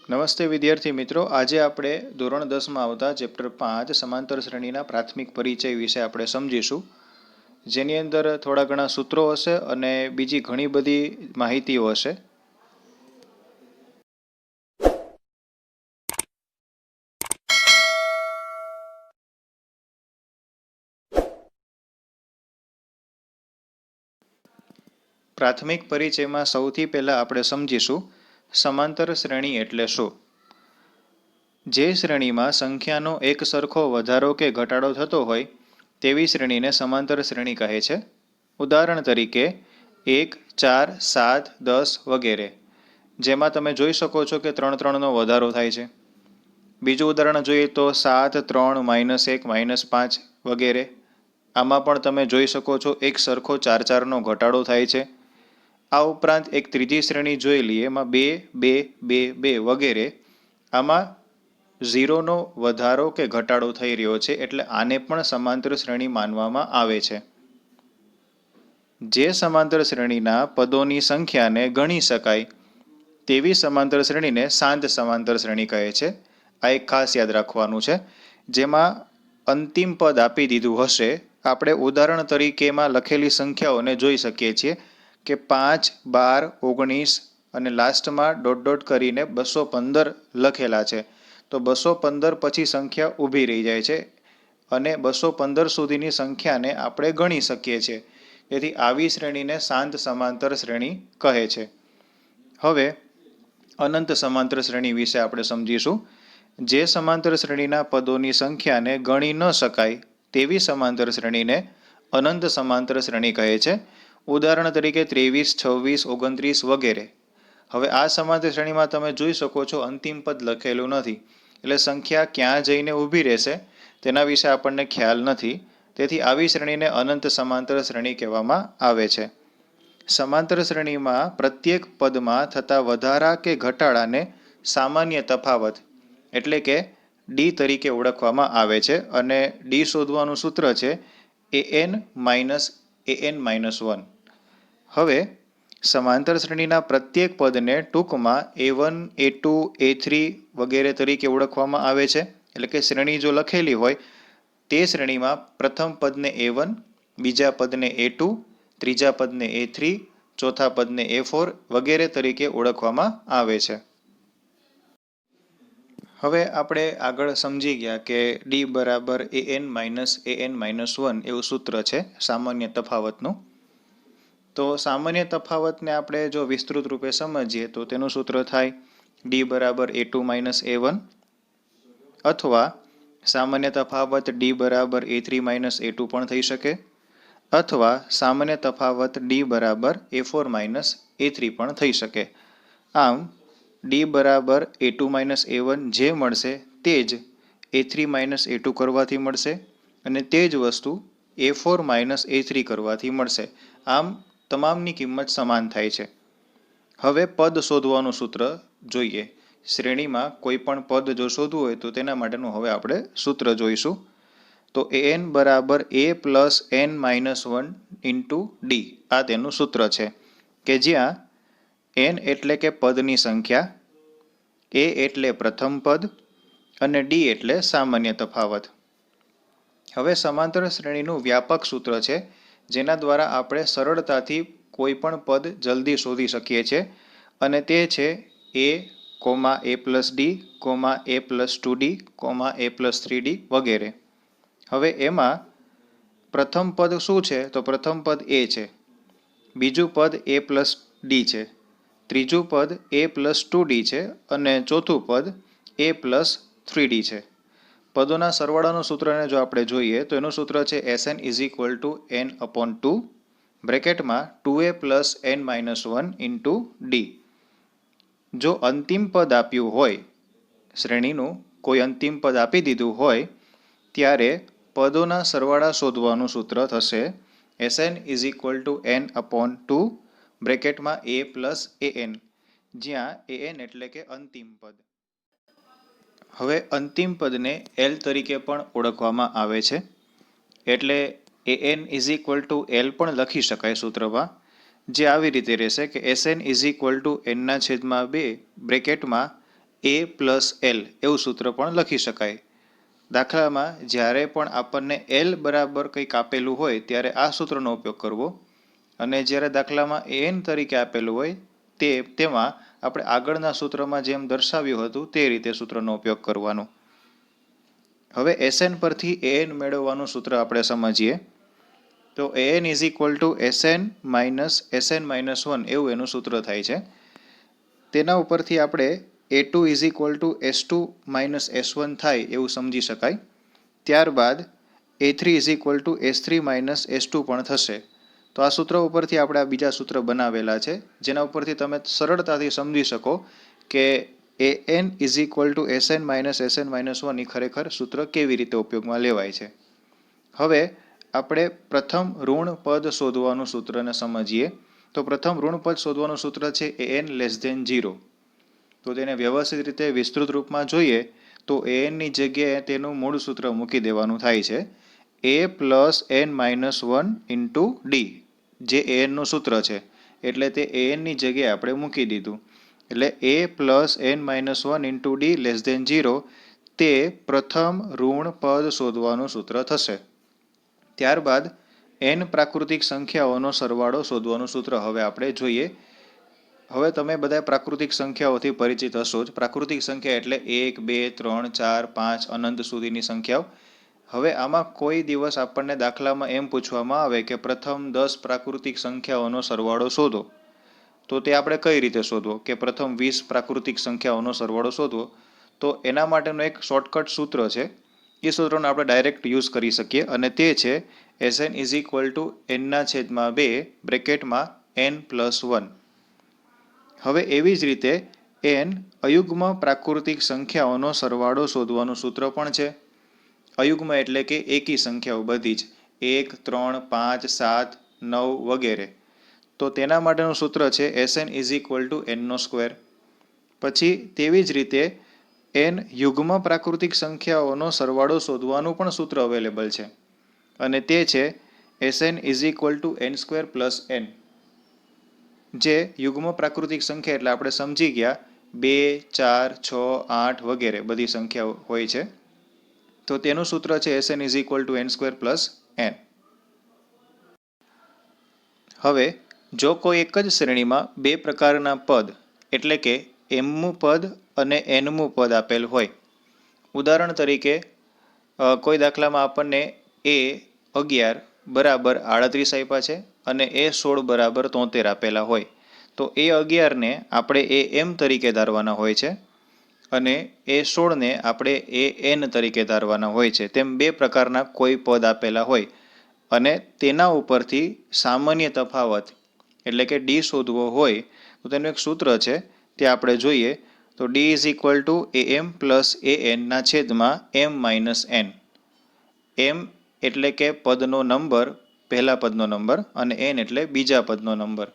નમસ્તે વિદ્યાર્થી મિત્રો, આજે આપણે ધોરણ 10માં આવતા ચેપ્ટર 5 સમાંતર શ્રેણીના પ્રાથમિક પરિચય વિશે આપણે સમજીશું, જેની અંદર થોડા ઘણા સૂત્રો હશે અને બીજી ઘણી બધી માહિતીઓ હશે. પ્રાથમિક પરિચયમાં સૌથી પહેલા આપણે સમજીશું સમાંતર શ્રેણી એટલે શું. જે શ્રેણીમાં સંખ્યાનો એક સરખો વધારો કે ઘટાડો થતો હોય તેવી શ્રેણીને સમાંતર શ્રેણી કહે છે. ઉદાહરણ તરીકે 1, 4, 7, 10 વગેરે, જેમાં તમે જોઈ શકો છો કે 3, 3નો વધારો થાય છે. બીજું ઉદાહરણ જોઈએ તો 7, 3, -1, -5 વગેરે. આમાં પણ તમે જોઈ શકો છો એક સરખો 4, 4નો ઘટાડો થાય છે. આ ઉપરાંત એક ત્રીજી શ્રેણી જોઈ લઈએ, એમાં 2, 2, 2, 2 વગેરે. આમાં 0નો વધારો કે ઘટાડો થઈ રહ્યો છે, એટલે આને પણ સમાંતર શ્રેણી માનવામાં આવે છે. જે સમાંતર શ્રેણીના પદોની સંખ્યાને ગણી શકાય તેવી સમાંતર શ્રેણીને શાંત સમાંતર શ્રેણી કહે છે. આ એક ખાસ યાદ રાખવાનું છે. જેમાં અંતિમ પદ આપી દીધું હશે, આપણે ઉદાહરણ તરીકે એમાં લખેલી સંખ્યાઓને જોઈ શકીએ છીએ કે 5, 12, 19 અને લાસ્ટમાં ડોટ ડોટ કરીને 215 લખેલા છે. તો 215 પછી સંખ્યા ઊભી રહી જાય છે અને 215 સુધીની સંખ્યાને આપણે ગણી શકીએ છીએ. તેથી આવી શ્રેણીને શાંત સમાંતર શ્રેણી કહે છે. હવે અનંત સમાંતર શ્રેણી વિશે આપણે સમજીશું. જે સમાંતર શ્રેણીના પદોની સંખ્યાને ગણી ન શકાય તેવી સમાંતર શ્રેણીને અનંત સમાંતર શ્રેણી કહે છે. ઉદાહરણ તરીકે 23, 26, 29 વગેરે. હવે આ સમાંતર શ્રેણીમાં તમે જોઈ શકો છો અંતિમ પદ લખેલું નથી, એટલે સંખ્યા ક્યાં જઈને ઊભી રહેશે તેના વિશે આપણને ખ્યાલ નથી. તેથી આવી શ્રેણીને અનંત સમાંતર શ્રેણી કહેવામાં આવે છે. સમાંતર શ્રેણીમાં પ્રત્યેક પદમાં થતા વધારા કે ઘટાડાને સામાન્ય તફાવત એટલે કે ડી તરીકે ઓળખવામાં આવે છે, અને ડી શોધવાનું સૂત્ર છે an-an-1. હવે સમાંતર શ્રેણીના પ્રત્યેક પદને ટૂંકમાં a1, a2, a3 વગેરે તરીકે ઓળખવામાં આવે છે. એટલે કે શ્રેણી જો લખેલી હોય તે શ્રેણીમાં પ્રથમ પદને a1, બીજા પદને a2, ત્રીજા પદને a3, ચોથા પદને a4 વગેરે તરીકે ઓળખવામાં આવે છે. હવે આપણે આગળ સમજી ગયા કે ડી બરાબર an-an-1 એવું સૂત્ર છે સામાન્ય તફાવતનું. તો સામાન્ય તફાવતને આપણે જો વિસ્તૃત રૂપે સમજીએ તો તેનું સૂત્ર થાય ડી બરાબર a2 - a1, અથવા સામાન્ય તફાવત ડી બરાબર a3 - a2 પણ થઈ શકે, અથવા સામાન્ય તફાવત ડી બરાબર a4 - a3 પણ થઈ શકે. આમ ડી બરાબર a2 - a1 જે મળશે તે જ a3 - a2 કરવાથી મળશે, અને તે જ વસ્તુ a4 - a3 કરવાથી મળશે. આમ તમામની કિંમત સમાન થાય છે. હવે પદ શોધવાનું સૂત્ર જોઈએ. શ્રેણીમાં કોઈ પણ પદ જો શોધવું હોય તો તેના માટેનું હવે આપણે સૂત્ર જોઈશું. તો an બરાબર a plus n-1 into D, આ તેનું સૂત્ર છે, કે જ્યાં n એટલે કે પદની સંખ્યા, a એટલે પ્રથમ પદ અને ડી એટલે સામાન્ય તફાવત. હવે સમાંતર શ્રેણીનું વ્યાપક સૂત્ર છે, જેના દ્વારા આપણે સરળતાથી કોઈ પણ પદ જલ્દી શોધી શકીએ છીએ, અને તે છે a, a+d, a+2d, a+3d વગેરે. હવે એમાં પ્રથમ પદ શું છે? તો પ્રથમ પદ a છે, બીજું પદ a+d છે, ત્રીજું પદ a+2d છે અને ચોથું પદ a+3d છે. પદોના સરવાળાનું સૂત્રને જો આપણે જોઈએ તો એનું સૂત્ર છે Sn = n/2 બ્રેકેટમાં 2a + n-1 into D. જો અંતિમ પદ આપ્યું હોય, શ્રેણીનું કોઈ અંતિમ પદ આપી દીધું હોય, ત્યારે પદોના સરવાળા શોધવાનું સૂત્ર થશે Sn = n/2 બ્રેકેટમાં a + an, જ્યાં an એટલે કે અંતિમ પદ. હવે અંતિમ પદને L તરીકે પણ ઓળખવામાં આવે છે, એટલે an = L પણ લખી શકાય સૂત્રમાં, જે આવી રીતે રહેશે કે Sn = n/2 બ્રેકેટમાં એ પ્લસ એલ એવું સૂત્ર પણ લખી શકાય. દાખલામાં જ્યારે પણ આપણને એલ બરાબર કંઈક આપેલું હોય ત્યારે આ સૂત્રનો ઉપયોગ કરવો, અને જ્યારે દાખલામાં એન તરીકે આપેલું હોય તેમાં આપણે આગળના સૂત્રમાં જેમ દર્શાવ્યું હતું તે રીતે સૂત્રનો ઉપયોગ કરવાનો. હવે એસએન પરથી એન મેળવવાનું સૂત્ર આપણે સમજીએ. તો n is equal to SN minus SN minus 1 એવું એનું સૂત્ર થાય છે. તેના ઉપરથી આપણે એ2 is equal to S2 minus S1 થાય એવું સમજી શકાય. ત્યારબાદ A3 is equal two S3 minus S2 પણ થશે. તો આ સૂત્ર ઉપરથી આપણે આ બીજા સૂત્ર બનાવેલા છે, જેના ઉપરથી તમે સરળતાથી સમજી શકો કે n is equal to SN minus SN minus 1 એ ખરેખર સૂત્ર કેવી રીતે ઉપયોગમાં લેવાય છે. હવે આપણે પ્રથમ ઋણ પદ શોધવાનું સૂત્રને સમજીએ. તો પ્રથમ ઋણ પદ શોધવાનું સૂત્ર છે એન લેસ ધેન 0. તો તેને વ્યવસ્થિત રીતે વિસ્તૃત રૂપમાં જોઈએ તો એનની જગ્યાએ તેનું મૂળ સૂત્ર મૂકી દેવાનું થાય છે, a plus n minus 1 into d, જે એનનું સૂત્ર છે એટલે તે એનની જગ્યાએ આપણે મૂકી દીધું. એટલે a plus n minus 1 into d less than 0 તે પ્રથમ ઋણ પદ શોધવાનું સૂત્ર થશે. ત્યારબાદ એન પ્રાકૃતિક સંખ્યાઓનો સરવાળો શોધવાનું સૂત્ર હવે આપણે જોઈએ. હવે તમે બધા પ્રાકૃતિક સંખ્યાઓથી પરિચિત હશો જ. પ્રાકૃતિક સંખ્યા એટલે 1, 2, 3, 4, 5 અનંત સુધીની સંખ્યાઓ. હવે આમાં કોઈ દિવસ આપણને દાખલામાં એમ પૂછવામાં આવે કે પ્રથમ 10 પ્રાકૃતિક સંખ્યાઓનો સરવાળો શોધો, તો તે આપણે કઈ રીતે શોધવો, કે પ્રથમ 20 પ્રાકૃતિક સંખ્યાઓનો સરવાળો શોધવો. તો એના માટેનું એક શોર્ટકટ સૂત્ર છે. એ સૂત્રનો આપણે ડાયરેક્ટ યુઝ કરી શકીએ, અને તે છે એસએન ઇઝ ઇક્વલ ટુ એનના છેદમાં 2 બ્રેકેટમાં એન પ્લસ 1. હવે એવી જ રીતે એન અયુગ્મ પ્રાકૃતિક સંખ્યાઓનો સરવાળો શોધવાનું સૂત્ર પણ છે. અયુગ્મ એટલે કે એકી સંખ્યાઓ બધી જ 1, 3, 5, 7, 9 વગેરે. તો તેના માટેનું સૂત્ર છે એસએન ઇઝ ઇક્વલ ટુ એનનો સ્ક્વેર. પછી તેવી જ રીતે એન યુગ્મ પ્રાકૃતિક સંખ્યાઓનો સરવાળો શોધવાનું પણ સૂત્ર અવેલેબલ છે, અને તે છે SN is equal to n square plus n. જે યુગ્મ પ્રાકૃતિક સંખ્યા એટલે આપણે સમજી ગયા 2, 4, 6, 8 વગેરે બધી સંખ્યાઓ હોય છે. તો તેનું સૂત્ર છે SN is equal to n square plus n. હવે જો કોઈ એક જ શ્રેણીમાં બે પ્રકારના પદ એટલે કે એમમું પદ અને એનમું પદ આપેલ હોય. ઉદાહરણ તરીકે કોઈ દાખલામાં આપણને A11 બરાબર 38 આપ્યા છે અને A16 બરાબર 73 આપેલા હોય. તો A11ને આપણે AM તરીકે ધારવાના હોય છે અને A16ને આપણે AN તરીકે ધારવાના હોય છે. તેમ બે પ્રકારના કોઈ પદ આપેલા હોય અને તેના ઉપરથી સામાન્ય તફાવત એટલે કે ડી શોધવો હોય તો તેનું એક સૂત્ર છે, તે આપણે જોઈએ. તો D is equal two AM plus AN ના છેદમાં M માઇનસ N. M એટલે કે પદનો નંબર, પહેલા પદનો નંબર, અને N એટલે બીજા પદનો નંબર.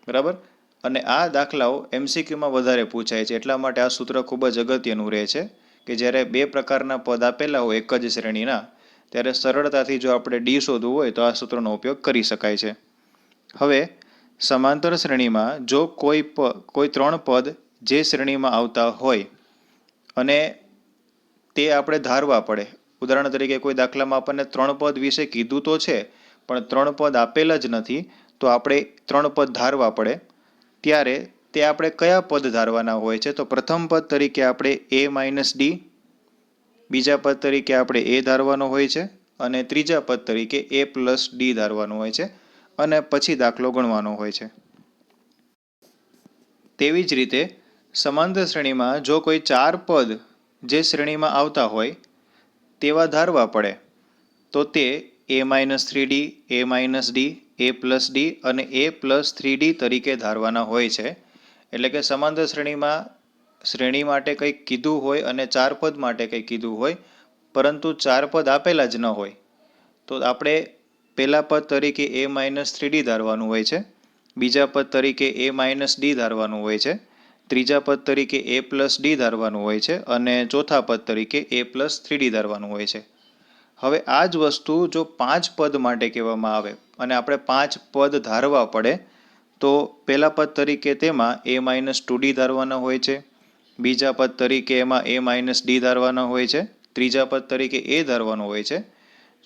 બરાબર. અને આ દાખલાઓ MCQમાં વધારે પૂછાય છે, એટલા માટે આ સૂત્ર ખૂબ જ અગત્યનું રહે છે કે જ્યારે બે પ્રકારના પદ આપેલા હોય એક જ શ્રેણીના, ત્યારે સરળતાથી જો આપણે ડી શોધવું હોય તો આ સૂત્રનો ઉપયોગ કરી શકાય છે. હવે સમાંતર શ્રેણીમાં જો કોઈ ત્રણ પદ જે શ્રેણીમાં આવતા હોય અને તે આપણે ધારવા પડે. ઉદાહરણ તરીકે કોઈ દાખલામાં આપણને 3 પદ વિશે કીધું તો છે, પણ 3 પદ આપેલ જ નથી, તો આપણે 3 પદ ધારવા પડે. ત્યારે તે આપણે કયા પદ ધારવાના હોય છે? તો પ્રથમ પદ તરીકે આપણે A માઇનસ ડી, બીજા પદ તરીકે આપણે A ધારવાનો હોય છે, અને ત્રીજા પદ તરીકે A પ્લસ ડી ધારવાનું હોય છે, અને પછી દાખલો ગણવાનો હોય છે. તેવી જ રીતે સમાંતર શ્રેણીમાં જો કોઈ 4 પદ જે શ્રેણીમાં આવતા હોય તેવા ધારવા પડે, તો તે A minus 3D, A minus D, A plus D અને A પ્લસ 3D તરીકે ધારવાના હોય છે. એટલે કે સમાંતર શ્રેણી માટે કંઈક કીધું હોય અને 4 પદ માટે કંઈક કીધું હોય, પરંતુ 4 પદ આપેલા જ ન હોય, તો આપણે પહેલા પદ તરીકે A માઇનસ 3D ધારવાનું હોય છે, બીજા પદ તરીકે A માઇનસ ડી ધારવાનું હોય છે, ત્રીજા પદ તરીકે A પ્લસ ડી ધારવાનું હોય છે, અને ચોથા પદ તરીકે A પ્લસ 3D ધારવાનું હોય છે. હવે આ જ વસ્તુ જો 5 પદ માટે કહેવામાં આવે અને આપણે 5 પદ ધારવા પડે, તો પહેલા પદ તરીકે તેમાં A માઇનસ 2D ધારવાના હોય છે, બીજા પદ તરીકે એમાં a માઇનસ ડી ધારવાનો હોય છે, ત્રીજા પદ તરીકે a ધારવાનું હોય છે,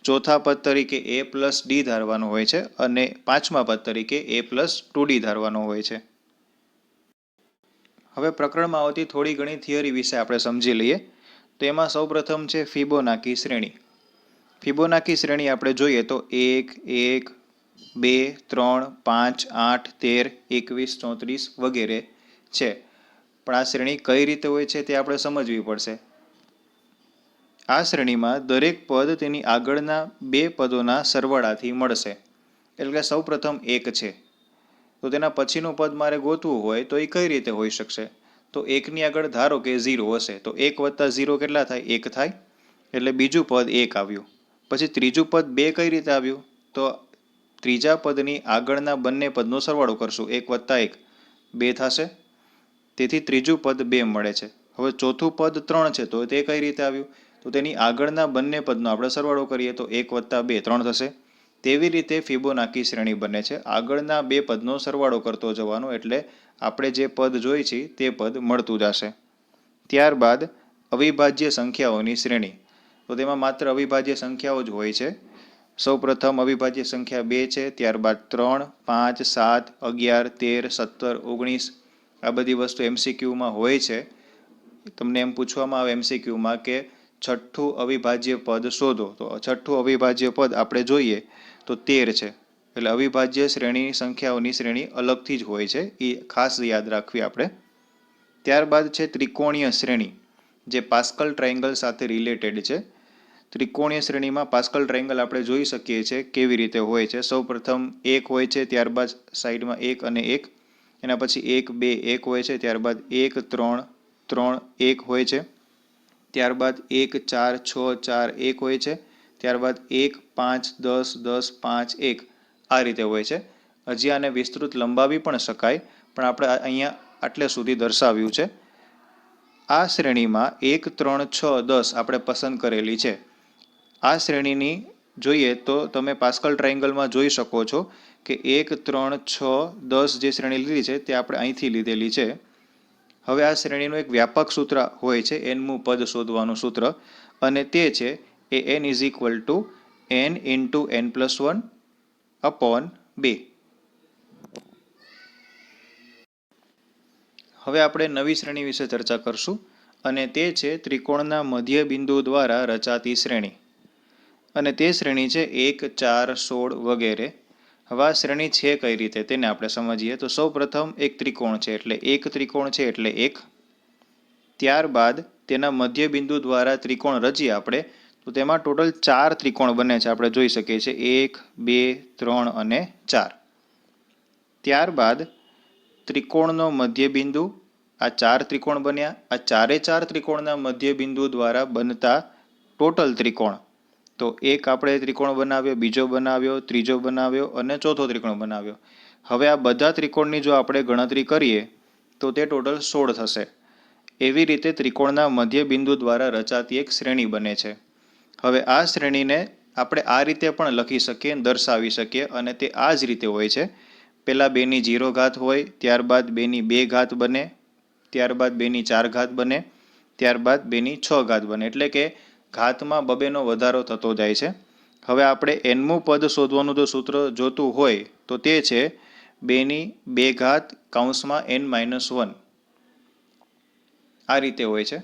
ચોથા પદ તરીકે a પ્લસ ડી ધારવાનું હોય છે અને પાંચમા પદ તરીકે a પ્લસ 2d ધારવાનું હોય છે. હવે પ્રકરણમાં આવતી થોડી ઘણી થિયરી વિશે આપણે સમજી લઈએ. તો એમાં સૌપ્રથમ છે ફિબોનાકી શ્રેણી. ફિબોનાકી શ્રેણી આપણે જોઈએ તો 1, 1, 2, 3, 5, 8, 13, 21, 34 વગેરે છે. પણ આ શ્રેણી કઈ રીતે હોય છે તે આપણે સમજવી પડશે. આ શ્રેણીમાં દરેક પદ તેની આગળના બે પદોના સરવાળાથી મળશે. એટલે કે સૌપ્રથમ 1 છે તો તેના પછીનું પદ મારે ગોતવું હોય તો એ કઈ રીતે હોઈ શકશે? તો 1ની આગળ ધારો કે 0 હશે તો 1 વત્તા 0 કેટલા થાય? 1 થાય. એટલે બીજું પદ 1 આવ્યું. પછી ત્રીજું પદ 2 કઈ રીતે આવ્યું? તો ત્રીજા પદની આગળના બંને પદનો સરવાળો કરશું. 1 વત્તા 1 2 થશે. તેથી ત્રીજું પદ 2 મળે છે. હવે ચોથું પદ 3 છે તો તે કઈ રીતે આવ્યું? તો તેની આગળના બંને પદનો આપણે સરવાળો કરીએ તો 1 વત્તા 2 3 થશે. તેવી રીતે ફિબોનાકી શ્રેણી બને છે. આગળના બે પદનો સરવાળો કરતો જવાનો એટલે આપણે જે પદ જોઈ છે તે પદ મળતું જશે. ત્યારબાદ અવિભાજ્ય સંખ્યાઓની શ્રેણી. તો તેમાં માત્ર અવિભાજ્ય સંખ્યાઓ જ હોય છે. સૌપ્રથમ અવિભાજ્ય સંખ્યા 2 છે, ત્યારબાદ 3, 5, 7, 11, 13, 17, 19 આ બધી વસ્તુ MCQમાં હોય છે. તમને એમ પૂછવામાં આવે MCQમાં કે છઠ્ઠું અવિભાજ્ય પદ શોધો. તો છઠ્ઠું અવિભાજ્ય પદ આપણે જોઈએ તો 13 છે. એટલે અવિભાજ્ય શ્રેણી સંખ્યાઓની શ્રેણી અલગથી જ હોય છે, એ ખાસ યાદ રાખવી આપણે. ત્યારબાદ છે ત્રિકોણીય શ્રેણી, જે પાસ્કલ ટ્રાયેંગલ સાથે રિલેટેડ છે. ત્રિકોણીય શ્રેણીમાં પાસ્કલ ટ્રાયેંગલ આપણે જોઈ શકીએ છીએ કેવી રીતે હોય છે. સૌપ્રથમ 1 હોય છે, ત્યારબાદ સાઈડમાં 1 અને 1, એના પછી 1, 2, 1 હોય છે, ત્યારબાદ 1, 3, 3, 1 હોય છે, ત્યારબાદ 1, 4, 6, 4, 1 હોય છે, ત્યારબાદ 1, 5, 10, 10, 5, 1 આ રીતે હોય છે. હજી આને વિસ્તૃત લંબાવી પણ શકાય, પણ આપણે અહીંયા આટલે સુધી દર્શાવ્યું છે. આ શ્રેણીમાં 1, 3, 6, 10 આપણે પસંદ કરેલી છે. આ શ્રેણીની જોઈએ તો તમે પાસ્કલ ટ્રાયેંગલમાં જોઈ શકો છો કે 1, 3, 6, 10 જે શ્રેણી લીધી છે તે આપણે અહીંથી લીધેલી છે. હવે આ શ્રેણીનું એક વ્યાપક સૂત્ર હોય છે, nમું પદ શોધવાનું સૂત્ર, અને તે છે n is equal two n into n+1 upon 2. હવે આપણે નવી શ્રેણી વિશે ચર્ચા કરશું અને તે છે ત્રિકોણના મધ્ય બિંદુ દ્વારા રચાતી શ્રેણી. અને તે શ્રેણી છે 1, 4, 16 વગેરે. હવે આ શ્રેણી છે કઈ રીતે તેને આપણે સમજીએ. તો સૌ પ્રથમ એક ત્રિકોણ છે એટલે એક ત્રિકોણ છે એટલે 1. ત્યારબાદ તેના મધ્ય બિંદુ દ્વારા ત્રિકોણ રચીએ આપણે તો તેમાં ટોટલ 4 ત્રિકોણ બને છે. આપણે જોઈ શકીએ છીએ 1, 2, 3 અને 4. ત્યારબાદ ત્રિકોણનો મધ્ય બિંદુ, આ 4 ત્રિકોણ બન્યા. આ ચારે 4 ત્રિકોણના મધ્ય બિંદુ દ્વારા બનતા ટોટલ ત્રિકોણ. તો એક આપણે ત્રિકોણ બનાવ્યો, બીજો બનાવ્યો, ત્રીજો બનાવ્યો અને ચોથો ત્રિકોણ બનાવ્યો. હવે આ બધા ત્રિકોણની જો આપણે ગણતરી કરીએ તો તે ટોટલ 16 થશે. એવી રીતે ત્રિકોણના મધ્ય બિંદુ દ્વારા રચાતી એક શ્રેણી બને છે. હવે આ શ્રેણીને આપણે આ રીતે પણ લખી શકીએ, દર્શાવી શકીએ, અને તે આ જ રીતે હોય છે. પહેલાં 2ની 0 ઘાત હોય, ત્યારબાદ 2ની 2 ઘાત બને, ત્યારબાદ 2ની 4 ઘાત બને, ત્યારબાદ 2ની 6 ઘાત બને. એટલે કે ઘાતમાં 2નો વધારો થતો જાય છે. હવે આપણે nમું પદ શોધવાનું જો સૂત્ર જોતું હોય તો તે છે 2ની 2 ઘાત કૌંસમાં n-1. આ રીતે હોય છે.